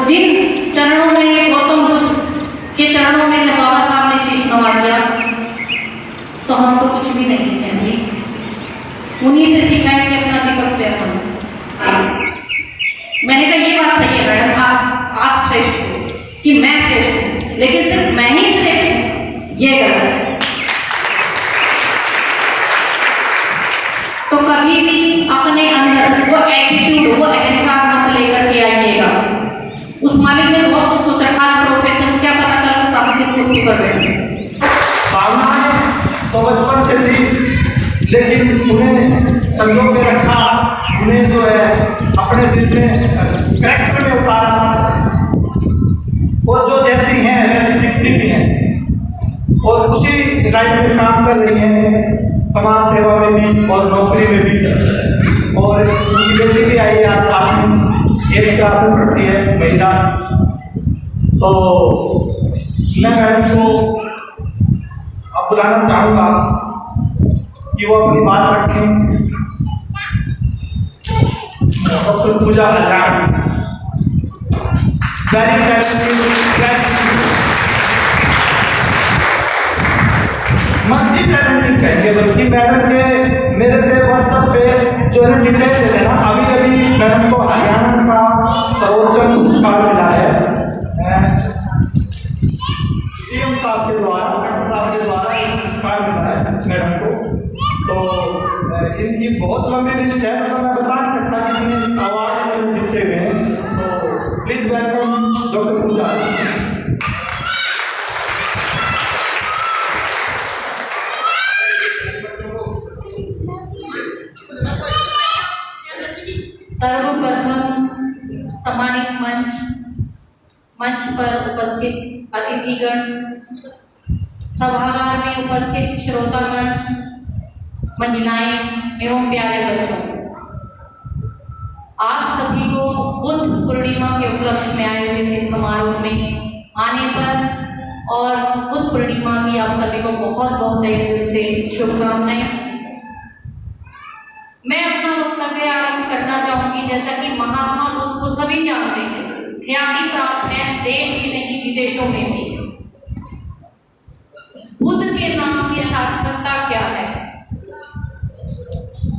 और जिन चरणों में गौतम बुद्ध के चरणों में जब बाबा साहब ने शीश नवा दिया तो हम तो कुछ भी नहीं है भाई, उन्हीं से सीखा है कि अपना दीपक स्वयं बनो। मैंने कहा ये बात सही है मैडम, आप श्रेष्ठ हो कि मैं श्रेष्ठ हूँ, लेकिन सिर्फ मैं ही श्रेष्ठ हूँ ये गलत है। तो कभी भी अपने अंदर वो एटीट्यूड, वो अहंकार मत लेकर के आइएगा। उस मालिक ने बहुत कुछ सोचा, खास प्रोफेशन क्या पता कल आप किस कुर्सी पर बैठे। भावनाएं तो बचपन से थी, लेकिन उन्हें संजो के रखा, उन्हें जो है अपने दिल में कैरेक्टर में उतारा, और जो जैसी हैं वैसी दिखती भी हैं, और उसी लाइन में काम कर रही हैं, समाज सेवा में भी और नौकरी में भी। और उनकी बेटी भी आई आज साथ में, 8th क्लास में पढ़ती है, महिला। तो मैं मैडम को अब बुलाना चाहूँगा कि वो अपनी बात रखें। डॉक्टर पूजा हल्लान, मल्टी टैलेंटेड कहेंगे, बल्कि मैडम के मेरे से व्हाट्सएप पे जो है डिटेल दे देना। अभी अभी मैडम को हरियाणा का सर्वोच्च पुरस्कार मिला है सीएम साहब के द्वारा, डॉक्टर साहब के द्वारा एक पुरस्कार मिला है मैडम को। तो इनकी बहुत लंबी लिस्ट है, मतलब मैं बता नहीं सकता कि कितने अवार्ड जीते हुए हैं। तो प्लीज वेलकम डॉक्टर पूजा। सर्वप्रथम सम्मानित मंच पर उपस्थित अतिथिगण, सभागार में उपस्थित श्रोतागण, महिलाएं एवं प्यारे बच्चों, आप सभी को बुद्ध पूर्णिमा के उपलक्ष्य में आयोजित इस समारोह में आने पर और बुद्ध पूर्णिमा की आप सभी को बहुत बहुत तहे दिल से शुभकामनाएं। मैं अपना वक्तव्य आरंभ करना चाहूंगी। जैसा कि महात्मा बुद्ध को सभी जानते हैं, ख्याति प्राप्त है देश ही नहीं विदेशों में भी। बुद्ध के नाम की सार्थकता क्या है?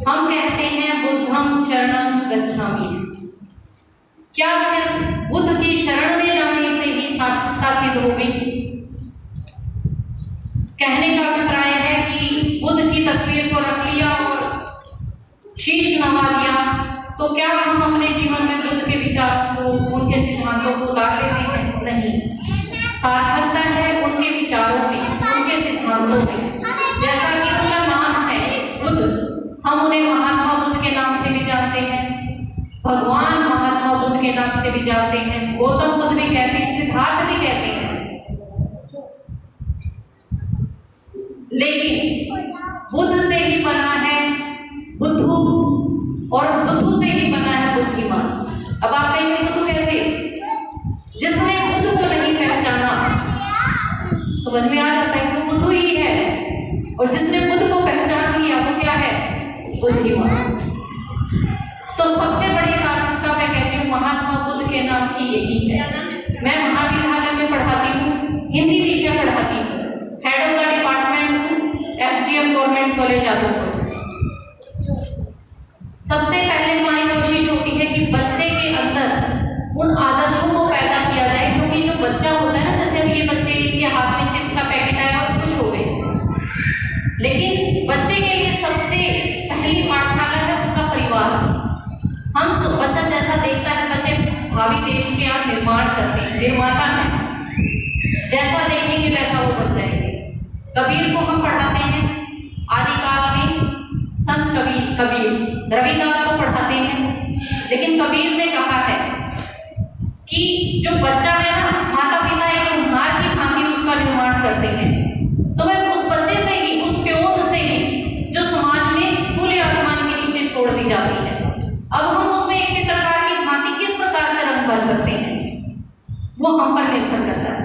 हम कहते हैं बुद्धम शरणम गच्छामि। क्या सिर्फ बुद्ध की शरण में जाने से ही सार्थकता सिद्ध हो गई? कहने का अभिप्राय है कि बुद्ध की तस्वीर को रख लिया और शीश नवा लिया तो क्या हम अपने जीवन में बुद्ध के विचार को, उनके सिद्धांतों को उतार लेते हैं? नहीं, सार्थकता है उनके विचारों में, उनके सिद्धांतों में। जैसा कि उनका नाम है बुद्ध, हम उन्हें महात्मा बुद्ध के नाम से भी जानते हैं, भगवान महात्मा बुद्ध के नाम से भी जानते हैं, गौतम बुद्ध भी कहते हैं, सिद्धार्थ भी कहते हैं। लेकिन बुद्ध से ही बना है बुद्धू और बुद्धू से ही बना है बुद्धिमान। अब आप कहेंगे बुद्धू कैसे? जिसने बुद्ध को नहीं पहचाना, समझ में आ जाता है कि वो बुद्धू ही है, और जिसने बुद्ध को पहचान लिया वो क्या है? बुद्धिमान। तो सबसे बड़ी सार्थकता मैं कहती हूँ महात्मा बुद्ध के नाम की यही है। मैं महाविद्यालय में पढ़ाती हूँ, हिंदी विषय पढ़ाती हूँ, हेड ऑफ द डिपार्टमेंट हूँ, FGM गवर्नमेंट कॉलेज आदमपुर। सबसे पहले हमारी कोशिश होती है कि बच्चे के अंदर उन आदर्शों को पैदा किया जाए, क्योंकि जो बच्चा होता है ना, जैसे अभी ये बच्चे के हाथ में चिप्स का पैकेट आया और खुश हो गए, लेकिन बच्चे के लिए सबसे पहली पाठशाला है उसका परिवार। हम बच्चा जैसा देखता है, बच्चे भावी देश के यहाँ निर्माण करते हैं, निर्माता है, जैसा देखेंगे वैसा वो बन जाएंगे। कबीर को हम पढ़ाते हैं आदिकाल में, संत कबीर रविदास को पढ़ाते हैं, लेकिन कबीर ने कहा है कि जो बच्चा है ना, माता पिता एक कुम्हार की भांति उसका निर्माण करते हैं, तो मैं उस बच्चे से ही, उस प्योद से ही जो समाज में खुले आसमान के नीचे छोड़ दी जाती है, अब हम उसमें एक चित्रकार की भांति किस प्रकार से रंग भर सकते हैं, वो हम पर निर्भर करता है।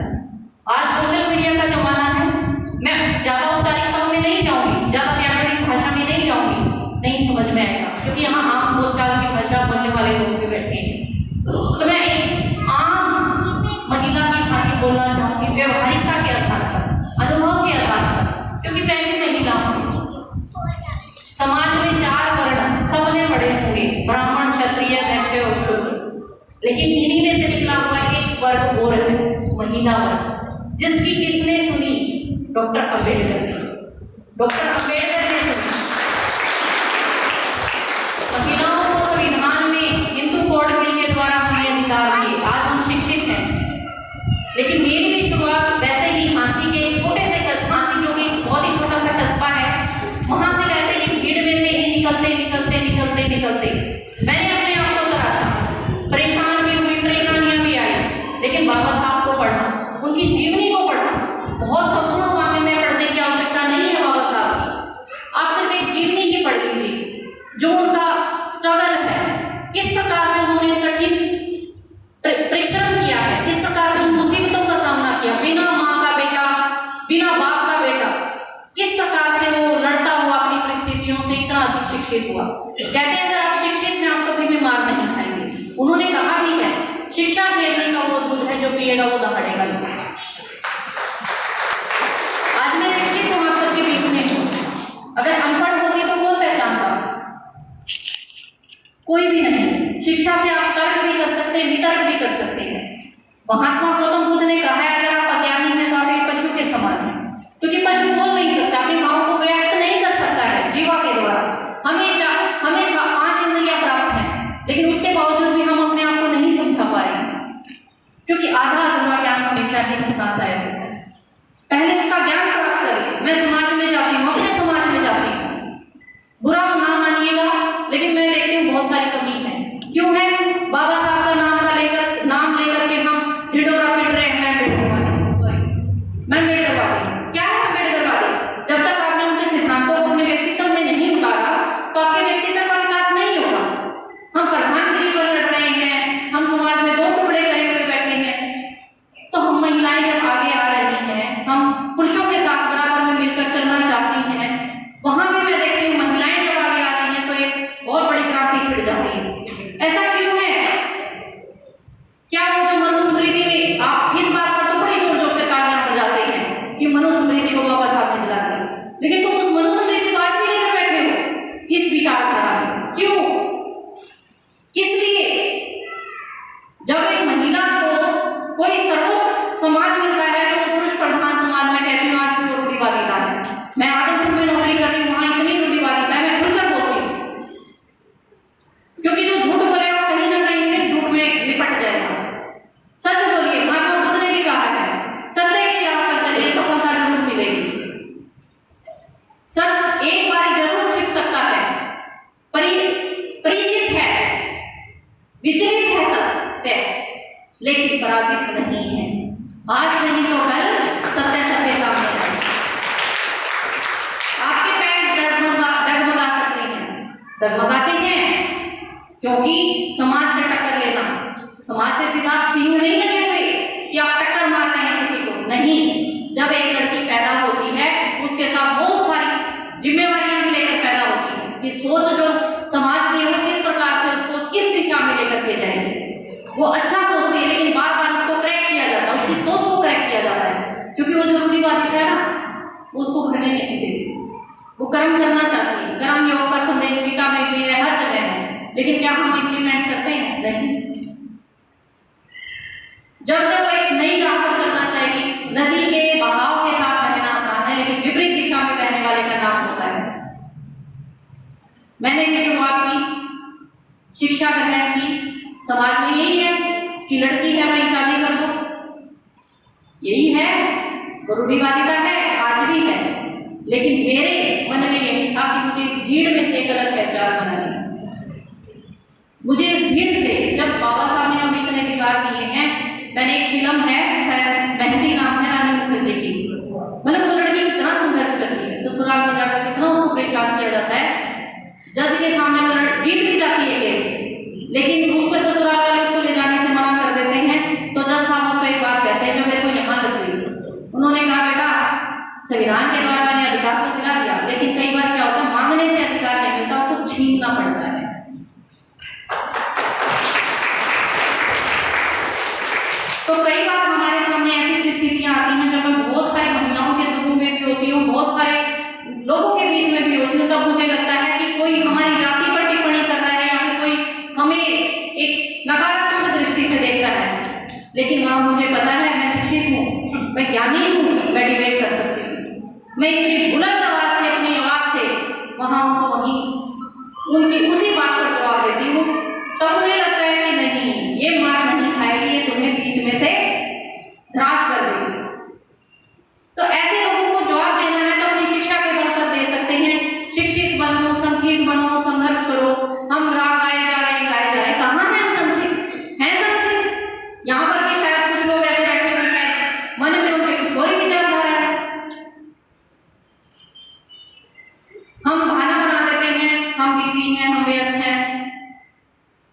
आज सोशल मीडिया का जमाना है, मैं ज्यादा औपचारिकताओं में नहीं जाऊंगी, ज्यादा व्याकरणिक भाषा में नहीं जाऊंगी, नहीं समझ में आएगा, क्योंकि यहाँ आम बोलचाल की भाषा बोलने वाले लोग भी बैठे हैं। तो मैं एक आम डॉक्टर अम्बेडकर। डॉक्टर अम्बेडकर ने महिलाओं को संविधान में हिंदू कोड बिल के द्वारा हमें अधिकार दिए, आज हम शिक्षित हैं। लेकिन मेरी भी शुरुआत वैसे ही झांसी के छोटे से झांसी, जो कि बहुत ही छोटा सा कस्बा है, वहां से वैसे ही भीड़ में से ही निकलते निकलते निकलते निकलते मैंने अपने आप को तराशा, परेशान भी हुई, परेशानियां भी आई, लेकिन बाबा साहब को पढ़ा, उनकी जीवनी को पढ़ा। बहुत संपूर्ण वांग्मय में पढ़ने की आवश्यकता नहीं है बाबा साहब की, आप सिर्फ एक जीवनी की पढ़ लीजिए, जो उनका स्ट्रगल है, किस प्रकार से उन्होंने कठिन परिश्रम किया है, किस प्रकार से उन मुसीबतों का सामना किया, बिना माँ का बेटा, बिना बाप का बेटा, किस प्रकार से वो लड़ता हुआ अपनी परिस्थितियों से इतना अधिक शिक्षित हुआ। कहते हैं अगर आप शिक्षित हैं आप कभी भी मार नहीं खाएंगे। उन्होंने कहा भी है, शिक्षा शेरनी का वो दूध है जो पिएगा वो दहाड़ेगा नहीं। आज मैं शिक्षित हूँ, आप सबके बीच में हूँ। अगर अनपढ़ होती तो कौन पहचानता? कोई भी नहीं। शिक्षा से आप तर्क भी कर सकते हैं, वितर्क भी कर सकते हैं। महात्मा गौतम बुद्ध ने कहा है अगर आप अज्ञानी हैं तो आप एक पशु के समान हैं, क्योंकि पशु बोल नहीं सकता, अपनी मांग को व्यक्त नहीं कर सकता है जीवा के द्वारा। हमें 5 इंद्रियां प्राप्त हैं, लेकिन उसके बावजूद भी हम अपने आप को नहीं समझा पा रहे हैं, क्योंकि आधा अधूरा ज्ञान हमेशा ही नुकसानदायक होता है। पहले उसका ज्ञान प्राप्त करिए। मैं समाज में जाती हूँ, अपने समाज में जाती हूँ, बुरा ना मानिएगा, लेकिन मैं देखती हूँ बहुत सारी कमी है। क्यों है? बाबा साहब का नाम लेकर के हम ढिढोरा पिट रहे हैं। मैं अम्बेडकर वादी। क्या है अम्बेडकर वादी? जब तक आपने उनके सिद्धांतों को अपने व्यक्तित्व में नहीं उतारा तो आपके व्यक्तित्व का विकास नहीं होगा। हम प्रधानगिरी पर लड़ रहे हैं, हम समाज में 2 टुकड़े करे हुए बैठे हैं, तो हम महिलाएं जब आगे आ रही हैं, हम पुरुषों के साथ बराबर में मिलकर चलना चाहती हैं, वहां भी मैं देखती हूँ महिलाएं जब आगे आ रही हैं तो एक बहुत बड़ी क्रांति छिड़ जाती है। ऐसा क्यों है? क्या वो जो मनुस्मृति में, आप इस बात पर तो बड़ी जोर जोर से तालियां बजाते हैं कि मनुस्मृति को बाबा साहब ने जला दिया, लेकिन तुम उस मनुस्मृति को आज भी लेकर बैठे हो इस विचारधारा में। क्यों? किस लिए? जब एक महिला को कोई सर्वोच्च समाज मिलता है तो वो पुरुष प्रधान समाज में, कहती हूँ आज भी वो रूढ़िवादिता है। मैं आदमपुर में नौकरी कर रही हूँ, वहां इतनी रूढ़िवादिता है, मैं खुलकर बोलती हूँ, क्योंकि जो झूठ बोलेगा कहीं ना कहीं फिर झूठ में लिपट जाएगा। सच बोलिए, महात्मा बुद्ध ने भी कहा है सत्य की राह पर चलिए, सफलता जरूर मिलेगी। सच एक बार जरूर छिप सकता है, परिचित है, विचलित है सत्य, लेकिन पराजित नहीं है। आज नहीं तो कल सत्य सबके सामने है। आपके पैर डगमगा सकते हैं, डगमगाते हैं क्योंकि समाज से टक्कर लेना, समाज से सीधा आप सींग नहीं लगे हुए कि आप टक्कर मार रहे हैं किसी को, नहीं। जब एक लड़की पैदा होती है उसके साथ बहुत सारी जिम्मेवारियां भी लेकर पैदा होती है कि सोच जो समाज की है वो किस प्रकार से उसको किस दिशा में लेकर के जाएंगे। वो अच्छा सोचती है, लेकिन बार बार उसको क्रैक किया जाता है, उसकी सोच को क्रैक किया जाता है, क्योंकि वो जो रूढ़िवादी है ना, उसको भरने नहीं देती। वो कर्म करना चाहती है। कर्म योग का संदेश गीता में भी है, हर जगह है, लेकिन क्या हम इंप्लीमेंट करते हैं? नहीं। जब जब एक नई राह पर चलना चाहिए, नदी के बहाव के साथ बहना आसान है, लेकिन विपरीत दिशा में बहने वाले का नाम होता है। मैंने भी शुरुआत की, शिक्षा ग्रहण की, समाज में यही है कि लड़की है भाई शादी कर दो, यही है, रूढ़िवादिता है, आज भी है। लेकिन मेरे मन में यही था कि मुझे इस भीड़ में से एक अलग पहचान बनानी है। मुझे इस भीड़ से, जब बाबा साहब ने हमें इतने अधिकार दिए हैं, मैंने एक फिल्म है शायद मेहंदी नाम है, रानी मुखर्जी की, मतलब वो लड़की कितना संघर्ष करती है, ससुराल में जाकर कितना उसको परेशान किया जाता है, जज के सामने वो जीत भी जाती है केस, लेकिन उसको ससुराल वाले उसको ले जाने से मना कर देते हैं। तो जज साहब उसको एक बात कहते हैं जो मेरे को यहाँ लग गई। उन्होंने कहा बेटा संविधान के द्वारा मैंने अधिकार को दिला दिया, लेकिन कई बार क्या होता है मांगने से अधिकार नहीं मिलता, उसको छीनना पड़ता है। तो कई बार हमारे सामने ऐसी परिस्थितियां आती हैं जब मैं बहुत सारी महिलाओं के समूह में भी होती हूँ, बहुत सारे लोगों के बीच में भी होती हूँ, तब मुझे लगता है कि कोई हमारी जाति पर टिप्पणी कर रहा है या फिर कोई हमें एक नकारात्मक दृष्टि से देख रहा है। लेकिन वहाँ मुझे पता है मैं शिक्षित हूँ, मैं ज्ञानी हूँ, मैं डिबेट कर सकती हूँ। मैं इतनी बुलंद आवाज से, अपनी आवाज से वहां उनको वहीं उनकी उसी बात पर जवाब देती हूँ, तब उन्हें लगता है कि नहीं, ये मार नहीं खाएगी, ये तुम्हें बीच में से ध्रास कर देगी। तो ऐसे लोगों को जवाब देना है तो अपनी शिक्षा के बल पर दे सकते हैं। शिक्षित बनो, संगीत बनो, संघर्ष करो। हम राग गाए जा रहे हैं, कहाँ हैं हम संगीत? हैं संगीत? यहाँ पर भी शायद कुछ लोग ऐसे बैठे हुए हैं, मन में उनके कुछ और ही विचार हो रहा है। हम बहाना बना देते हैं, हम बिजी हैं, हम व्यस्त हैं,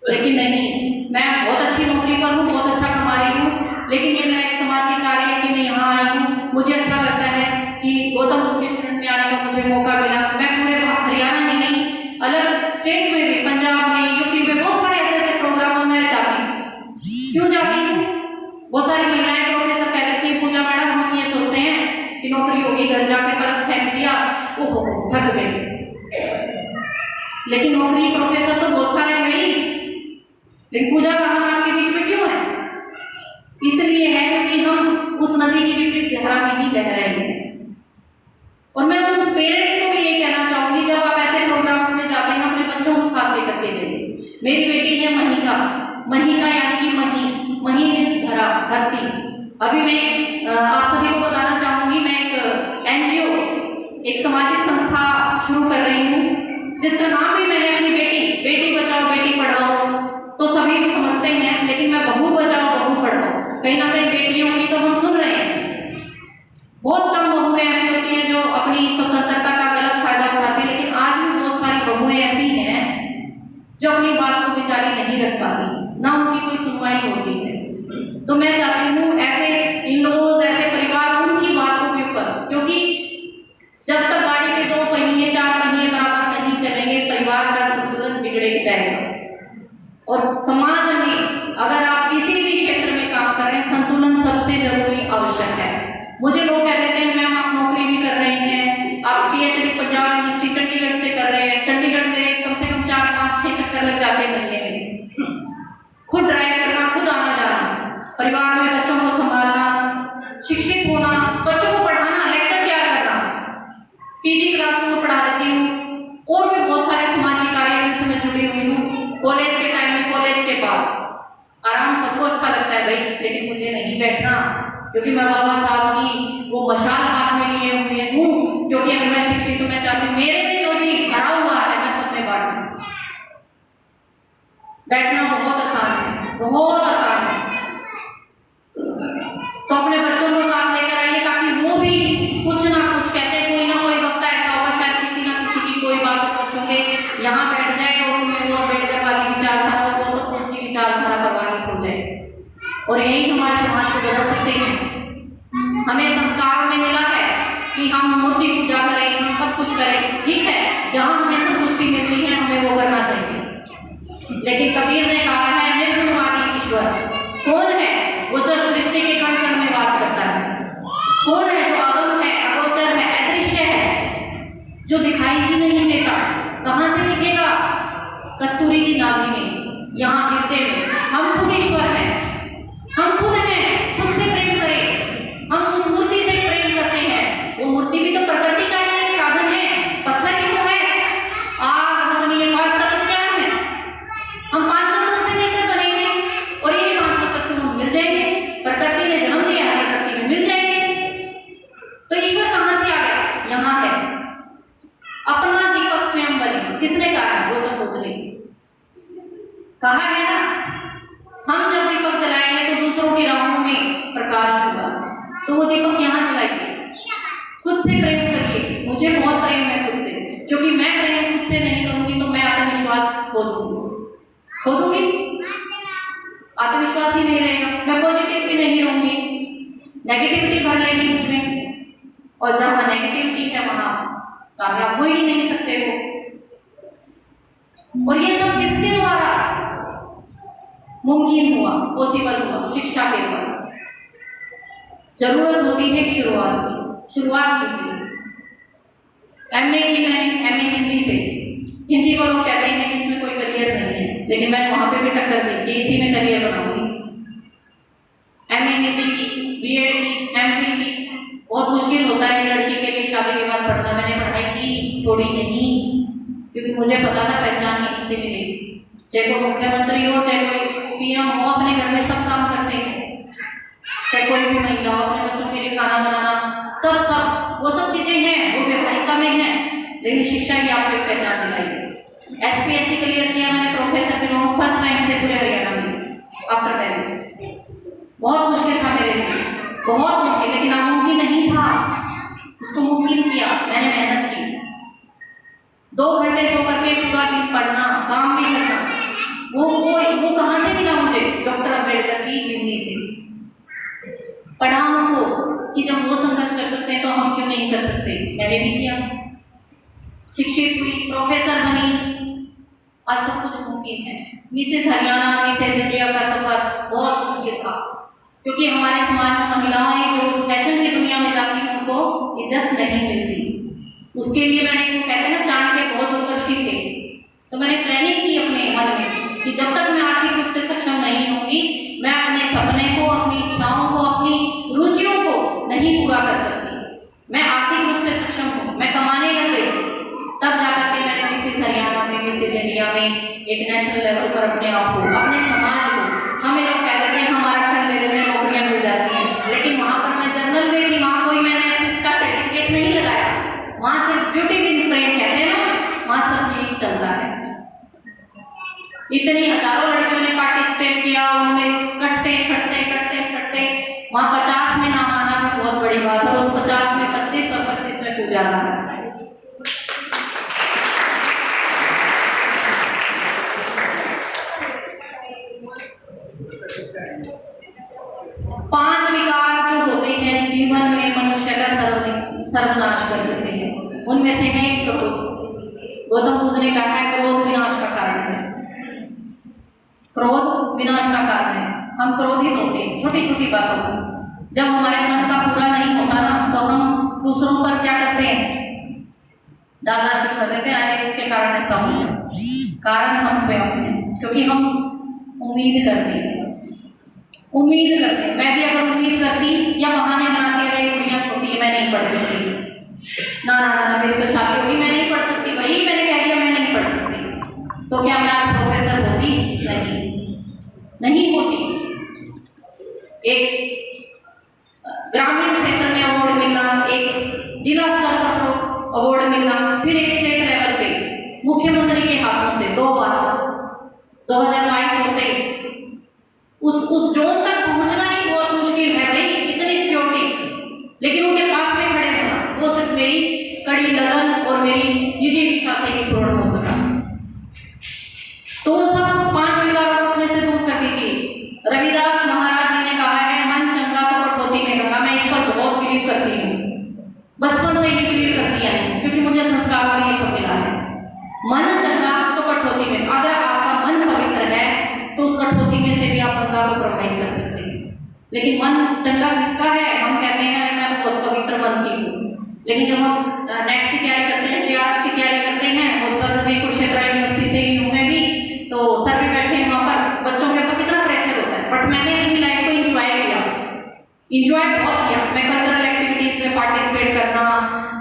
लेकिन नहीं, मैं बहुत अच्छी नौकरी पर हूँ, बहुत अच्छा कमा रही हूँ, लेकिन ये मेरा एक सामाजिक कार्य है कि मैं यहाँ आई हूँ। मुझे अच्छा लगता है कि गौतम बुद्ध के शरण में आने का मुझे मौका मिला। मैं पूरे हरियाणा में नहीं, अलग स्टेट में भी, पंजाब में, यूपी में बहुत सारे ऐसे प्रोग्रामों में जाती हूँ। क्यों जाती हूँ? बहुत सारी महिलाएं प्रोफेसर कह देती हैं, पूजा मैडम हम ये सोचते हैं कि नौकरी होगी, घर जाके बरस फेंक दिया, ओहो थक गए। लेकिन नौकरी प्रोफेसर तो बहुत सारे हुए ही, लेकिन पूजा का हम आपके बीच में क्यों है? इसलिए है क्योंकि हम उस नदी की विपरीत धारा में ही बह रहे हैं। और मैं उन पेरेंट्स को भी ये कहना चाहूंगी, जब आप ऐसे प्रोग्राम्स में जाते हैं, अपने बच्चों को साथ लेकर के जाइए। मेरी बेटी है महिका, महिका यानी कि मही इस धरती। अभी मैं आप सभी को बताना चाहूंगी, मैं एक एनजीओ, एक सामाजिक संस्था शुरू कर रही हूँ, जिसका नाम भी मैंने अपनी बेटी बचाओ बेटी पढ़ाओ तो सभी समझते हैं, लेकिन मैं बहू बचाओ बहू पढ़ाओ। कहीं ना कहीं बेटियों की तो हम सुन रहे हैं, बहुत कम बहुएं ऐसी होती हैं जो अपनी स्वतंत्रता का गलत फायदा उठाती है, लेकिन आज भी बहुत सारी बहुएं ऐसी हैं जो अपनी बात को बेचारी नहीं रख पाती, ना उनकी कोई सुनवाई होती है। तो मैं चाहती हूँ ऐसे इन-लॉज, ऐसे परिवार, उनकी बातों के ऊपर, क्योंकि जब तक गाड़ी के 2 पहिए 4 पहिए बराबर नहीं चलेंगे, परिवार का संतुलन बिगड़ जाएगा। और समाज में अगर आप किसी भी क्षेत्र में काम कर रहे हैं, संतुलन सबसे जरूरी आवश्यक है। मुझे लोग कह देते हैं मैम आप नौकरी भी कर रही हैं, आप PhD पंजाब यूनिवर्सिटी चंडीगढ़ से कर रहे हैं, चंडीगढ़ में कम से कम 4, 5, 6 चक्कर लग जाते हैं महीने में। खुद ड्राइव करना, खुद आना जाना, परिवार में बच्चों को संभालना, शिक्षित होना, बच्चों को पढ़ाना, लेक्चर तैयार करना, PG क्लासों में पढ़ा देती हूँ, और भी बहुत सारे सामाजिक कार्य जिनसे मैं जुड़ी हुई हूँ। कॉलेज के टाइम में, कॉलेज के बाद आराम सबको अच्छा लगता है भाई, लेकिन मुझे नहीं बैठना, क्योंकि मैं बाबा साहब की वो मशाल हाथ में लिए हुए हूँ। क्योंकि अगर मैं शिक्षित हूँ, मैं चाहती हूँ मेरे में जो भी भरा हुआ है मैं सब में बांट दूँ। बैठना बहुत आसान है, बहुत आसान है। तो अपने बच्चों को साथ लेकर आइए, ताकि वो भी कुछ ना कुछ कहते हैं, कोई ना कोई वक्त ऐसा होगा शायद किसी ना किसी की कोई बात बच्चों के यहाँ बैठ जाए और उनमें वो अम्बेडकर वाली विचारधारा, वो तो उनकी विचारधारा प्रभावित हो जाए, और यही हमारे समाज को बदल सकते हैं। हमें संस्कार में मिला है कि हम मूर्ति पूजा करें, हम सब कुछ करें, ठीक है, जहाँ हमें संतुष्टि मिलती है हमें वो करना चाहिए। लेकिन कबीर ने कहा है निर्गुणवादी ईश्वर कौन है? वो जो सृष्टि के कण कण में वास करता है। कौन है? जो अगम है, अगोचर है, अदृश्य है, जो दिखाई ही नहीं देता। कहाँ से दिखेगा? कस्तूरी की नाभि में, यहाँ हृदय में। हम खुद ईश्वर हैं, हम खुद हैं, खुद से प्रेम करें। हम उस मूर्ति से प्रेम करते हैं, वो मूर्ति भी तो प्रकृति का ही एक साधन है, पत्थर ही तो है। आग, हवन, ये 5 तत्व क्या है? हम 5 तत्वों से मिलकर बने हैं, और ये 5 तत्व हम मिल जाएंगे। प्रकृति ने जन्म दिया है, प्रकृति में मिल जाएंगे। तो ईश्वर कहाँ से आ गया? यहाँ है। अपना दीपक स्वयं बने, किसने कहा? गौतम बुद्ध ने कहा है ना, हम जब दीपक जलाएंगे तो दूसरों की राहों में प्रकाश होगा। तो वो दीपक यहाँ जलाइए, खुद से प्रेम करिए। मुझे बहुत प्रेम है खुद से, क्योंकि मैं प्रेम खुद से नहीं करूंगी तो मैं आत्मविश्वास खो दूंगी, आत्मविश्वास ही नहीं रहेगा, मैं पॉजिटिव भी नहीं रहूंगी, नेगेटिविटी भर लेगी मुझ में, और जहाँ नेगेटिविटी है वहां कामयाब हो ही नहीं सकते हो। और ये सब किसके द्वारा मुमकिन हुआ, पॉसिबल हुआ? शिक्षा के द्वारा। जरूरत होती है शुरुआत की, शुरुआत कीजिए। MA की मैंने, MA हिंदी से। हिंदी को लोग कहते हैं कि इसमें कोई करियर नहीं है, लेकिन मैंने वहां पे भी टक्कर दी कि इसी में करियर बनाऊंगी। MA हिंदी की, BEd की, MPhil की। बहुत मुश्किल होता है लड़की के लिए शादी छोड़ी नहीं, क्योंकि मुझे पता था पहचान यहीं से मिलेगी। चाहे कोई मुख्यमंत्री हो, चाहे कोई पीएम हो, अपने घर में सब काम करते हैं, चाहे कोई भी महिला हो, अपने बच्चों के लिए खाना बनाना, सब वो सब चीजें हैं, वो व्यवहारिकता में है, लेकिन शिक्षा की आपको एक पहचान दिलाई। HPSC क्लियर किया मैंने, प्रोफेसर के लोगों फर्स्ट रैंक से पूरे हरियाणा में आफ्टर मैरिज। बहुत मुश्किल था मेरे लिए, बहुत मुश्किल, लेकिन नामुमकिन नहीं था, उसको मुमकिन किया। मैंने मेहनत की, 2 घंटे सो करके पूरा दिन पढ़ना, काम भी करना। वो कहाँ से मिला मुझे? डॉक्टर अम्बेडकर की जीवनी से पढ़ा उनको कि जब वो संघर्ष कर सकते हैं तो हम क्यों नहीं कर सकते। मैंने भी किया, शिक्षित हुई, प्रोफेसर बनी, आज सब कुछ मुमकिन है। मिसेस हरियाणा, मिसेस इंडिया का सफर बहुत मुश्किल था, क्योंकि हमारे समाज में महिलाएं जो फैशन की दुनिया में जाती हैं उनको इज्जत नहीं मिलती। उसके लिए मैंने, वो कहते हैं ना, चाणक्य बहुत दूरदर्शी थे, तो मैंने प्लानिंग की अपने मन में कि जब तक मैं आर्थिक रूप से सक्षम नहीं होंगी, मैं अपने सपने को, अपनी इच्छाओं को, अपनी रुचियों को नहीं पूरा कर सकती। मैं आर्थिक रूप से सक्षम हूँ, मैं कमाने लग गई, तब जाकर के मैंने मिसेस हरियाणा में, मिसेस इंडिया में एक नेशनल लेवल पर अपने आप को, अपने समाज को, हमें लोग कहते थे हम आरक्षण ले लेते हैं, नौकरियां मिल जाती हैं, लेकिन वहाँ पर मैं जनरल में थी, वहाँ कोई मैंने इसका सर्टिफिकेट नहीं लगाया, वहाँ सिर्फ ब्यूटी विद ब्रेन कहते हैं ना, वहाँ सब यही चलता है। इतनी हजारों लड़कियों ने पार्टिसिपेट किया, उन्होंने कटते छटते वहाँ 50 में नाम आना भी बहुत बड़ी बात है, उस 50 में 25 और 25 में पूजा रहा। 5 विकार जो होते हैं जीवन में मनुष्य का सर्वनाश कर देते हैं, उनमें से है क्रोध। गौतम बुद्ध ने कहा है क्रोध विनाश का कारण है, क्रोध विनाश का कारण है। हम क्रोधित होते हैं छोटी छोटी बातों पर, जब हमारे मन का पूरा नहीं होता ना, तो हम दूसरों पर क्या करते हैं, डालना शुरू कर देते हैं, अरे उसके कारण ऐसा हो गया। कारण हम स्वयं हैं, क्योंकि हम उम्मीद करते हैं। मैं भी अगर उम्मीद करती या बहाने बनाती, अरे कुड़ियाँ छोटी है, मैं नहीं पढ़ सकती, ना मेरी तो शादी होगी, मैं नहीं पढ़ सकती, भाई मैंने कह दिया मैं नहीं पढ़ सकती, तो क्या मैं आज प्रोफेसर होती? नहीं होती। एक ग्रामीण क्षेत्र में अवार्ड मिलना, एक जिला स्तर पर अवार्ड मिलना, फिर एक स्टेट लेवल पे मुख्यमंत्री के हाथों से 2 बार, 2022 और 23, उस जोन तक पहुंचना ही बहुत मुश्किल है भाई, इतनी सिक्योरिटी, लेकिन उनके पास में खड़े होना, वो सिर्फ मेरी कड़ी लगन और मेरी जिज्ञासा से ही पूर्ण हो सका। तो सब 5 विकारों को अपने से दूर कर दीजिए। रविदास महाराज जी ने कहा है, मन चंगा तो कठौती में गंगा। मैं इस पर बहुत बिलीव करती हूँ, बचपन से ही बिलीव करती है, क्योंकि मुझे संस्कार में ये सब मिला है। मन चंगा तो कठौती में, अगर आपका मन पवित्र है तो उस कठौती में से भी आप गंगा को प्रवाहित कर सकते हैं। लेकिन मन चंगा किसका है? हम कहते हैं मैं तो बहुत पवित्र मन की हूँ, लेकिन जब हम नेट की तैयारी करते हैं, JRF की तैयारी करते हैं, हॉस्टल्स में, कुरुक्षेत्र यूनिवर्सिटी से ही हूँ मैं भी, तो सर भी बैठे हैं वहाँ पर, बच्चों के ऊपर कितना प्रेशर होता है, बट मैंने अपनी लाइफ को इंजॉय बहुत किया। मैं कल्चरल एक्टिविटीज में पार्टिसिपेट करना,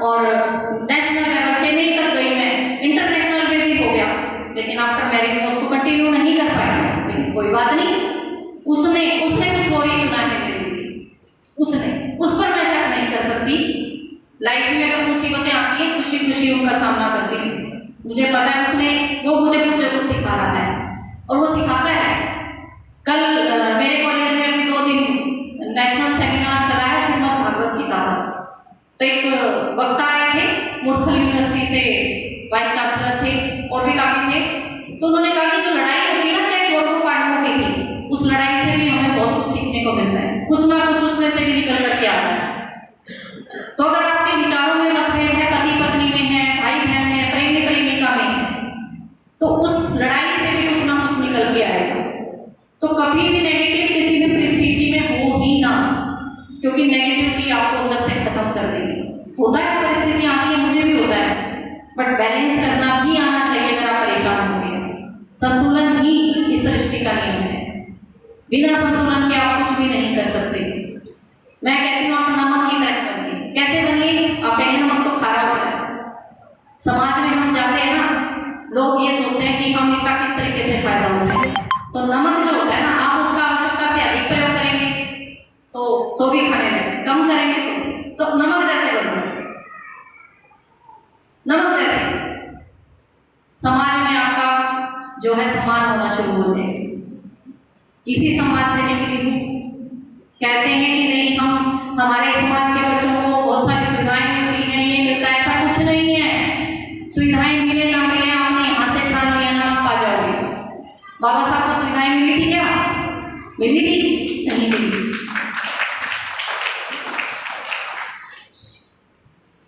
और नेशनल लेवल चेन्नई तक गई मैं, इंटरनेशनल में भी हो गया, लेकिन आफ्टर मैरिज में उसको कंटिन्यू नहीं कर पाया। लेकिन कोई बात नहीं, उसने कुछ और ही चुना है मेरे लिए, उस पर मैं शक नहीं कर सकती। लाइफ में अगर मुसीबतें आती हैं, खुशी खुशी उनका सामना करती हूँ। मुझे पता है वो मुझे कुछ जरूर सिखा रहा है, और वो सिखाता है। कल मेरे कॉलेज में अभी 2 दिन नेशनल सेमिनार चला है श्रीमद् भागवत गीता पर, तो एक वक्ता आए थे, मुरथल यूनिवर्सिटी से वाइस चांसलर थे, और भी काफी थे। तो उन्होंने कहा कि जो लड़ाई होती है ना, चाहे कौरवों पांडवों की थी, उस लड़ाई से भी हमें बहुत कुछ सीखने को मिलता है, कुछ ना कुछ उसमें से भी निकल करके आता है। तो अगर आपके विचारों में मतभेद है, पति पत्नी में है, भाई बहन में, प्रेमी प्रेमिका में है, तो उस लड़ाई से भी कुछ ना कुछ निकल के आएगा। तो कभी भी नेगेटिव किसी भी परिस्थिति में हो ही ना, क्योंकि नेगेटिविटी आपको अंदर से खत्म कर देगी। होता है, परिस्थितियां आती है, मुझे भी होता है, बट बैलेंस करना भी आना चाहिए। अगर आप परेशान हो गए, संतुलन ही इस सृष्टि का नियम है, बिना संतुलन के आप कुछ भी नहीं कर सकते। मैं कहती हूँ आप नमक की तरह बनिए। कैसे बनिए? आप कहेंगे नमक तो खारा होता है, समाज में आपका जो है सम्मान होना शुरू हो जाए। इसी समाज से निकली हूँ। कहते हैं कि नहीं, हम हमारे समाज के बच्चों को बहुत सारी सुविधाएं मिलती हैं, ये मिलता है, ऐसा कुछ नहीं है। सुविधाएं मिले ना मिले, आपने यहाँ से ठान लिया ना आप पा जाओगे। बाबा साहब को सुविधाएं मिली थी क्या? मिली थी? नहीं मिली।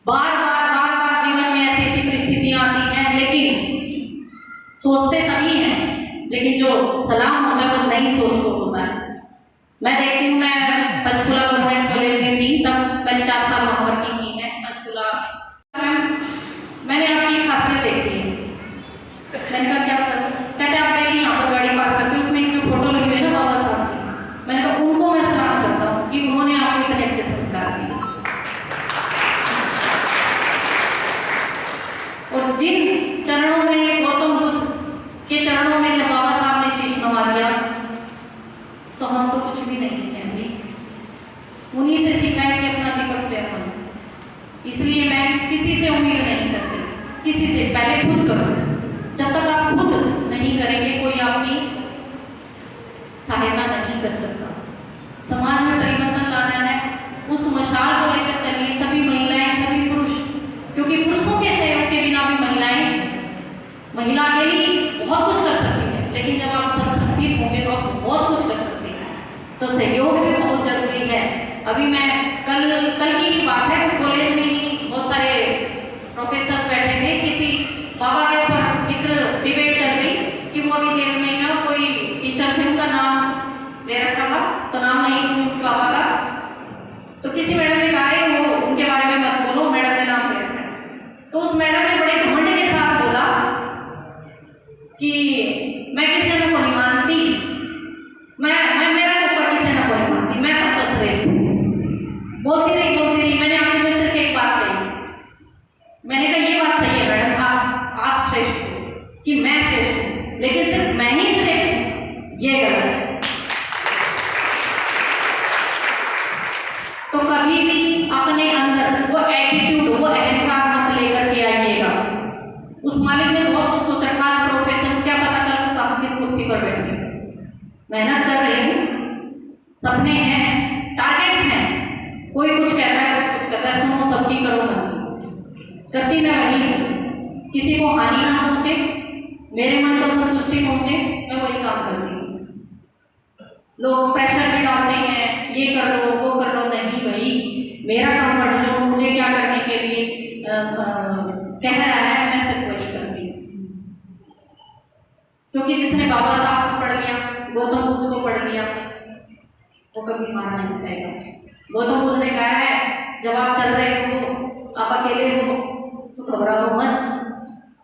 बार बार जीवन में ऐसी ऐसी परिस्थितियां आती हैं, लेकिन सोचते सभी हैं, लेकिन जो सलाम होता है वो नई सोच को होता है। मैं देखती हूँ, मैं पंचकुला गवर्नमेंट कॉलेज में थी, तब मैंने 4 साल वहाँ वर्किंग की है पंचकुला। मैंने आपकी खासियत देखी है। मैंने कहा क्या सर? कहते आप देखिए यहाँ पर गाड़ी पार्क करके उसमें एक जो फोटो लगी हुई है ना बाबा साहब की, मैंने कहा उनको मैं सलाम करता हूँ कि उन्होंने आपको इतने अच्छे संस्कार दिए। और जिन चरणों में गौतम बुद्ध के चरणों में जब बाबा साहब ने शीश नवा दिया, तो हम तो कुछ भी नहीं कहेंगे। उन्हीं से सीखा है कि अपना दीपक स्वयं बनो। इसलिए मैं किसी से उम्मीद नहीं करती, किसी से पहले खुद करो। जब तक आप खुद नहीं करेंगे, कोई आपकी सहायता नहीं कर सकता। समाज में परिवर्तन लाना है, उस मशाल को लेकर चलिए, सभी महिलाएं, सभी पुरुष, क्योंकि पुरुषों के सहयोग के बिना भी महिला अकेली बहुत कुछ कर सकती है, लेकिन जब आप संगठित होंगे तो आप बहुत कुछ कर सकते हैं। तो सहयोग भी बहुत जरूरी है। अभी मैं कल की बात है, कॉलेज में ही बहुत सारे प्रोफेसर्स बैठे थे, किसी बाबा के ऊपर जिक्र डिबेट चल गई कि वो अभी जेल में है, कोई टीचर थे, उनका नाम ले रखा था, तो नाम नहीं था बाबा का, तो किसी मैडम ने कहा है वो उनके बारे में मत बोलो, मैडम ने नाम ले रखा है। तो उस मैडम ने बड़े घमंड के साथ बोला कि मैं किसी ने को नहीं मानती, मैं मेरा ऊपर किसी ने को नहीं मानती, मैं सबसे श्रेष्ठ हूँ। बोलती रही, मैंने आखिर में सिर्फ एक बात कही, मैंने कहा ये बात सही है मैडम, आप श्रेष्ठ हो कि मैं श्रेष्ठ हूँ, लेकिन सिर्फ मैं ही श्रेष्ठ हूँ, ये गलत है। तो कभी भी अपने अंदर वो एटीट्यूड, वो अहंकार मत लेकर के आइएगा। उस मालिक ने बहुत कुछ सोचा, खास प्रोफेशन, क्या पता कल आप किस कुर्सी पर बैठे। मेहनत कर रही हूँ, सपने हैं, टारगेट्स हैं, कोई कुछ कहता है, कोई कुछ कहता है, सुनो सबकी करो मन की। करती मैं वही हूँ, किसी को हानि ना पहुंचे, मेरे मन को संतुष्टि पहुंचे, मैं वही काम करती हूँ। लोग प्रेशर भी डालते हैं, ये कर लो वो कर लो, नहीं भाई, मेरा कंफर्ट जो मुझे क्या करने के लिए कह रहा है, मैं सिर्फ वही करती हूँ। क्योंकि जिसने बाबा साहब को पढ़ लिया, गौतम बुद्ध को पढ़ लिया, वो कभी मार नहीं खाएगा। गौतम बुद्ध ने कहा है, जब आप चल रहे हो, आप अकेले हो, तो घबराओ मत,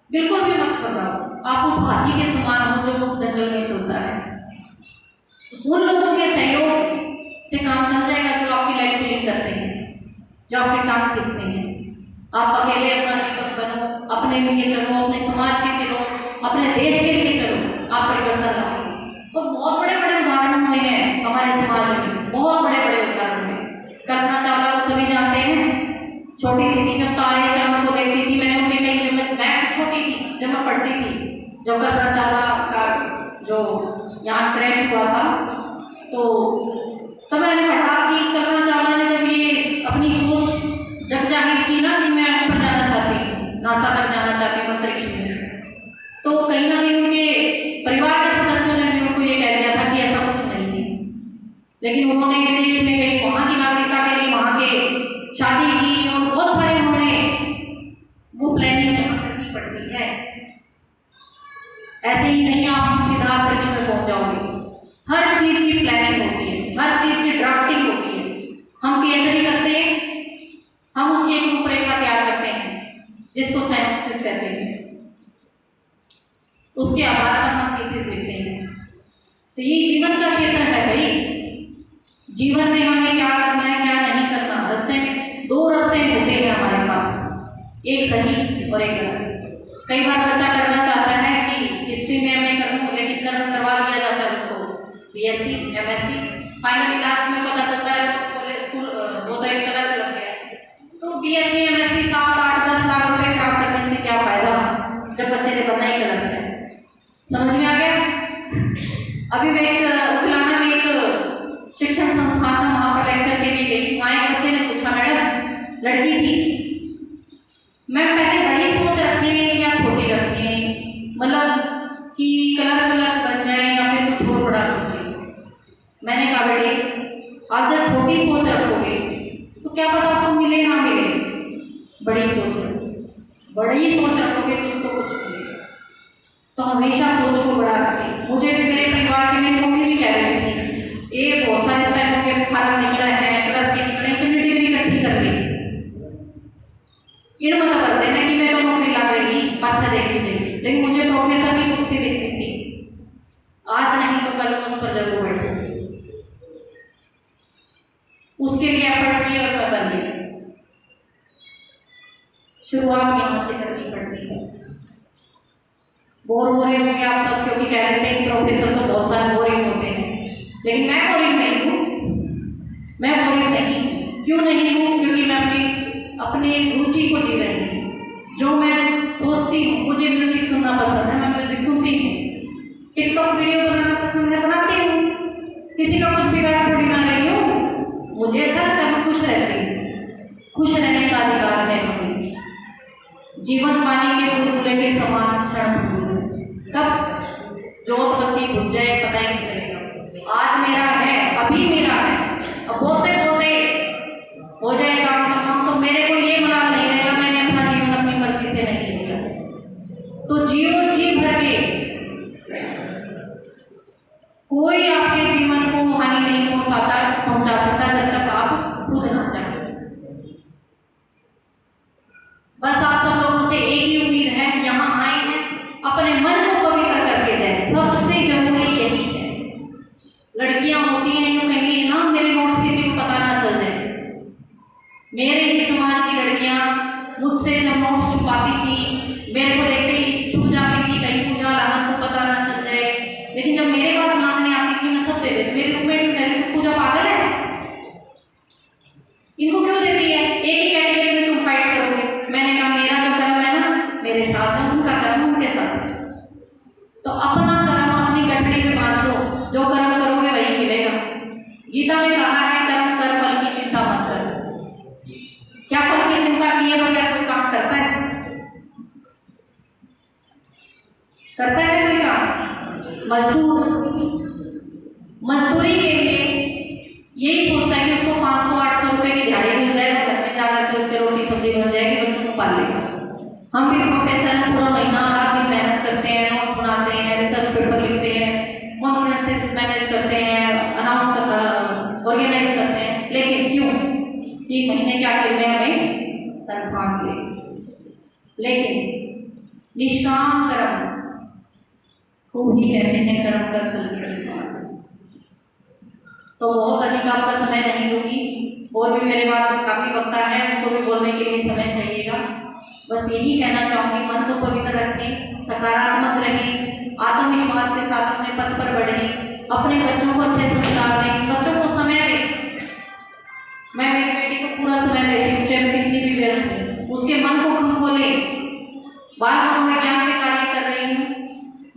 बिल्कुल भी मत घबराओ। आप उस हाथी के समान हो जो जंगल में चलता है। उन लोगों के सहयोग से काम चल जाएगा जो आपकी लाइफ फीलिंग करते हैं, जो आपकी टांग खींचते हैं। आप अकेले अपना दीपक बनो, अपने लिए चलो, अपने समाज के चलो, अपने देश के लिए चलो, आप परिवर्तन लाएंगे। तो बहुत बड़े बड़े उदाहरण हुए हैं हमारे समाज में, बहुत बड़े बड़े उदाहरण हुए। कल्पना चावला को सभी जानते हैं, छोटी सी थी, जब तारे चांद को देखती थी, मैंने उनके कई जब मैं छोटी थी, जब मैं पढ़ती थी, जब कल्पना चावला का जो यहाँ क्रैश हुआ था, तो मैंने पढ़ा कि कल्पना चावला ने जब ये अपनी सोच जब जाहिर की ना कि मैं ऊपर जाना चाहती हूँ, नासा तक जाना चाहती हूँ, अंतरिक्ष में, तो कहीं ना कहीं उनके परिवार के सदस्यों ने भी उनको ये कह दिया था कि ऐसा कुछ नहीं है। लेकिन उन्होंने विदेश में गई, वहाँ की नागरिकता के लिए वहाँ के शादी की, और बहुत सारे उन्होंने वो प्लानिंग यहाँ करनी पड़ती है। ऐसे ही नहीं आप सीधा अंतरिक्ष में पहुँच जाओगे। हर चीज़ की प्लानिंग होती है, हर चीज़ की ड्राफ्टिंग होती है। हम पीएचडी करते हैं, हम उसकी एक रूपरेखा तैयार करते हैं जिसको सिनॉप्सिस कहते हैं, उसके आधार पर हम थीसिस लिखते हैं। तो ये जीवन का क्षेत्र है भाई। जीवन में हमें क्या करना है, क्या नहीं करना। रास्ते में 2 रास्ते होते हैं हमारे पास, एक सही और एक गलत। कई बार बच्चा करना चाहता है कि हिस्ट्री में एमए कर लूँ, लेकिन करवा दिया जाता है उसको बीएससी एमएससी, फाइनली लास्ट में पता चलता है स्कूल वो तो एक गलत लग गया। तो बीएससी एमएससी 7, 8, 10 लाख रुपए काम करने से क्या फायदा जब बच्चे ने बनना ही बड़ी सोच रखो, बड़ी सोच रखोगे कुछ तो कुछ मिलेगा। तो हमेशा सोच को बड़ा रखें। मुझे भी मेरे परिवार के मेरी मम्मी भी कह रही थी, ये बहुत सारे इस टाइम के फार्म निकला है, लड़के निकले, इतनी डिग्री इकट्ठी कर ली, इन मतलब करते हैं कि मेरे को नौकरी लग रही, अच्छा देख लीजिए। लेकिन मुझे प्रोफेसर की कुर्सी देखती थी, आज नहीं तो कल मैं उस पर जरूर बैठूंगी। उसके लिए एफर्ट किया और मैं बन गई। शुरुआत यहाँ से करनी पड़ती है। बोर हो रहे होंगे आप सब, क्योंकि कह रहे थे कि प्रोफेसर तो बहुत सारे बोरिंग होते हैं, लेकिन मैं बोरिंग नहीं हूँ। मैं बोरिंग नहीं हूँ। क्यों नहीं हूँ? क्योंकि मैं अपनी रुचि को जी रही हूँ। जो मैं सोचती हूँ, मुझे म्यूजिक सुनना पसंद है, मैं म्यूजिक सुनती हूँ। टिकटॉक वीडियो बनाना पसंद है, बनाती हूँ। किसी का कुछ बिगाड़ थोड़ी ना रही हूँ। मुझे अच्छा लगता है, मैं खुश रहती हूँ। खुश रहने का अधिकार है हमें। जीवन पानी के बुलबुले के समान क्षण तब जोत बत्ती बुझ जाए पता ही नहीं चलेगा। आज मेरा है, अभी मेरा है, अब बोलते बोलते हो जाएगा हम, तो मेरे को ये मना नहीं रहेगा मैंने अपना जीवन अपनी मर्जी से नहीं जिया। तो जियो जी भर के, कोई आपके जीवन को हानि नहीं पहुंचा सकता जब तक आप खुद ना चाहें। बस आप सब लोगों से एक ही उम्मीद है, यहाँ आए हैं अपने मन को पवित्र करके जाए। सबसे जरूरी यही है। लड़कियां होती हैं यूं कहेंगी ना, मेरे नोट्स किसी को पता ना चल जाए। मेरे ही समाज की लड़कियां मुझसे जब नोट्स छुपाती थी, मेरे को देखते ही छुप जाती थी, कहीं पूजा लागत को पता ना चल जाए। लेकिन जब मेरे पास मांगने आती थी, मैं सब दे देती। मेरी रूममेट यूं कहती थी, पूजा पागल है, इनको क्यों देती है, एक ही कैटेगरी में तुम फाइट करोगे। मैंने कहा मेरा जो कर्म है ना मेरे साथ है, उनका कर्म उनके साथ है। तो अपना कर्म अपनी गठड़ी में बांध लो, जो कर्म करोगे वही मिलेगा। गीता में कहा है कर्म कर, फल की चिंता मत कर। क्या फल की चिंता किए बगैर कोई काम करता है? करता है कोई काम? मजदूरी के लिए यही सोचता है कि उसको 500-800 रुपए की दिहाड़ी मिल जाए, घर में जाकर के उसके रोटी सब्जी बन जाएगी, बच्चों को पाल लेगा। हम भी प्रोफेसर हैं, पूरा महीना रात दिन मेहनत करते हैं, नोट्स बनाते हैं, रिसर्च पेपर लिखते हैं, कॉन्फ्रेंसेस मैनेज करते हैं, ऑर्गेनाइज करते हैं। लेकिन क्यों? कि महीने के आखिर में हमें तनख्वाह मिले। लेकिन निष्काम कर्म को भी कहते हैं कर्म कर फल की चिंता। तो बहुत अधिक आपका समय नहीं लूंगी, और भी मेरे बात काफ़ी वक्ता है, उनको भी बोलने के लिए समय चाहिएगा। बस यही कहना चाहूँगी, मन को पवित्र रखें, सकारात्मक रहें, आत्मविश्वास के साथ अपने पथ पर बढ़ें, अपने बच्चों को अच्छे संस्कार दें, बच्चों को समय दें। मैं मेरी बेटी को पूरा समय देती हूँ, चाहे कितनी भी व्यस्त हूँ, उसके मन को हम खोले। बाल मनोविज्ञान में कार्य कर रही हूँ,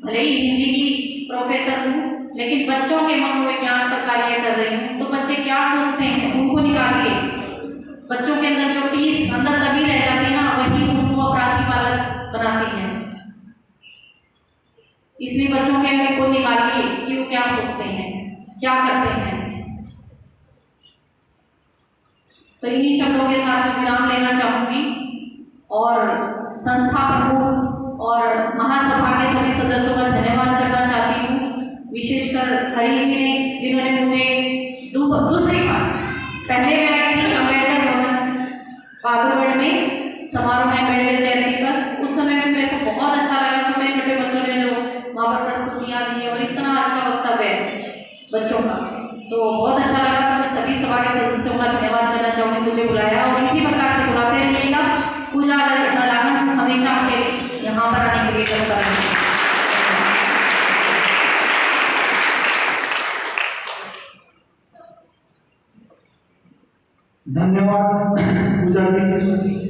भले ही हिंदी की प्रोफेसर हूँ, लेकिन बच्चों के मनोविज्ञान पर कार्य कर रही हूँ। तो बच्चे क्या सोचते हैं उनको निकालिए। बच्चों के अंदर जो टीस अंदर तभी रह जाती है ना, वही उनको अपराधी बालक बनाती है। इसलिए बच्चों के अंदर को निकालिए कि वो क्या सोचते हैं, क्या करते हैं। तो इन्हीं शब्दों के साथ मैं विराम लेना चाहूँगी, और संस्था प्रमुख और महासभा के सभी सदस्यों का धन्यवाद करना चाहती हूँ। विशेषकर हरी जी ने, जिन्होंने मुझे दूसरी बार, पहले मैं आई थी अम्बेडकर भवन बागुलगढ़ में समारोह में अम्बेडकर जयंती पर, उस समय में मेरे को बहुत अच्छा लगा। छोटे छोटे बच्चों ने जो वहाँ पर प्रस्तुतियाँ दी और इतना अच्छा वक्तव्य बच्चों का, तो बहुत अच्छा लगा। तो मैं सभी सभा के सदस्यों का धन्यवाद करना चाहूँगी, मुझे बुलाया, और इसी प्रकार से बुलाते रहिएगा। पूजा लालन हमेशा आपके यहाँ पर आने के लिए करता रहेगा। धन्यवाद पूजा जी।